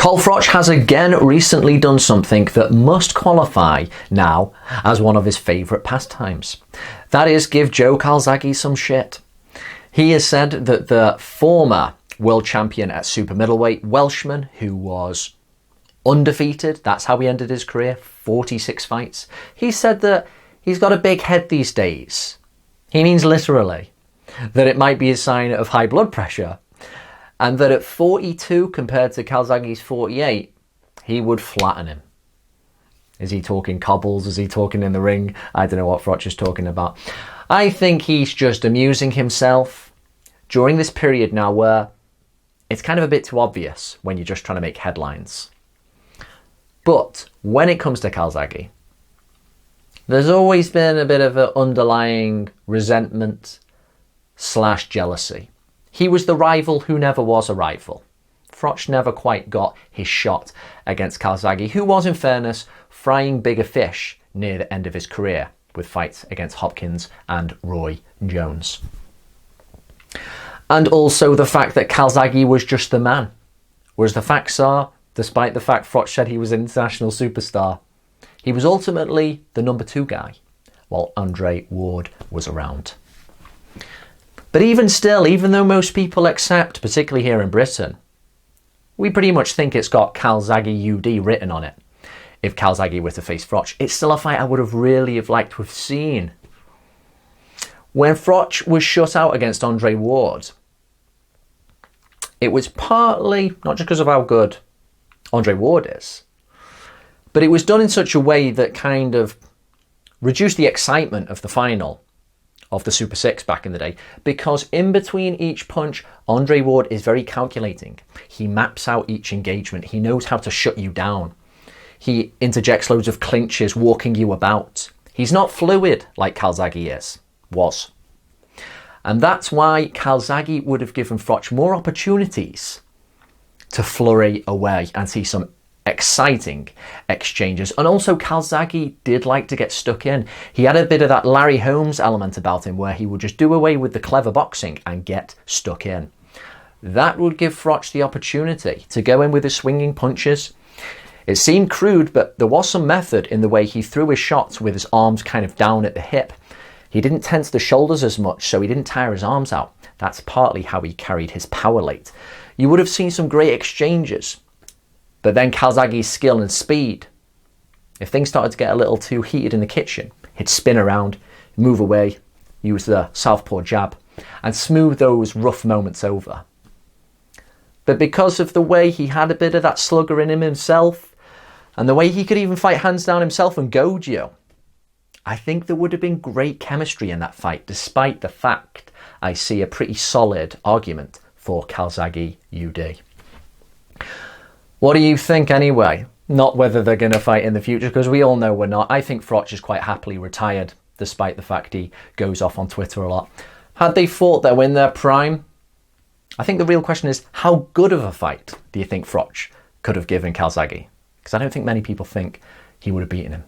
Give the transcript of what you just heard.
Paul Froch has again recently done something that must qualify now as one of his favourite pastimes. That is, give Joe Calzaghe some shit. He has said that the former world champion at super middleweight, Welshman, who was undefeated, that's how he ended his career, 46 fights. He said that he's got a big head these days. He means literally that it might be a sign of high blood pressure, and that at 42 compared to Calzaghe's 48, he would flatten him. Is he talking cobbles? Is he talking in the ring? I don't know what Froch is talking about. I think he's just amusing himself during this period now where it's kind of a bit too obvious when you're just trying to make headlines. But when it comes to Calzaghe, there's always been a bit of an underlying resentment / jealousy. He was the rival who never was a rival. Froch never quite got his shot against Calzaghe, who was, in fairness, frying bigger fish near the end of his career with fights against Hopkins and Roy Jones. And also the fact that Calzaghe was just the man. Whereas the facts are, despite the fact Froch said he was an international superstar, he was ultimately the number 2 guy, while Andre Ward was around. But even still, even though most people accept, particularly here in Britain, we pretty much think it's got Calzaghe UD written on it. If Calzaghe were to face Froch, it's still a fight I would have really liked to have seen. When Froch was shut out against Andre Ward, it was partly, not just because of how good Andre Ward is, but it was done in such a way that kind of reduced the excitement of the final of the Super 6 back in the day, because in between each punch, Andre Ward is very calculating. He maps out each engagement. He knows how to shut you down. He interjects loads of clinches, walking you about. He's not fluid like Calzaghe was. And that's why Calzaghe would have given Froch more opportunities to flurry away and see some exciting exchanges. And also Calzaghe did like to get stuck in. He had a bit of that Larry Holmes element about him where he would just do away with the clever boxing and get stuck in. That would give Froch the opportunity to go in with his swinging punches. It seemed crude, but there was some method in the way he threw his shots with his arms kind of down at the hip. He didn't tense the shoulders as much, so he didn't tire his arms out. That's partly how he carried his power late. You would have seen some great exchanges. But then Calzaghe's skill and speed, if things started to get a little too heated in the kitchen, he'd spin around, move away, use the southpaw jab, and smooth those rough moments over. But because of the way he had a bit of that slugger in him himself, and the way he could even fight hands down himself and goad you, I think there would have been great chemistry in that fight, despite the fact I see a pretty solid argument for Calzaghe UD. What do you think anyway? Not whether they're going to fight in the future, because we all know we're not. I think Froch is quite happily retired, despite the fact he goes off on Twitter a lot. Had they fought though in their prime, I think the real question is, how good of a fight do you think Froch could have given Calzaghe? Because I don't think many people think he would have beaten him.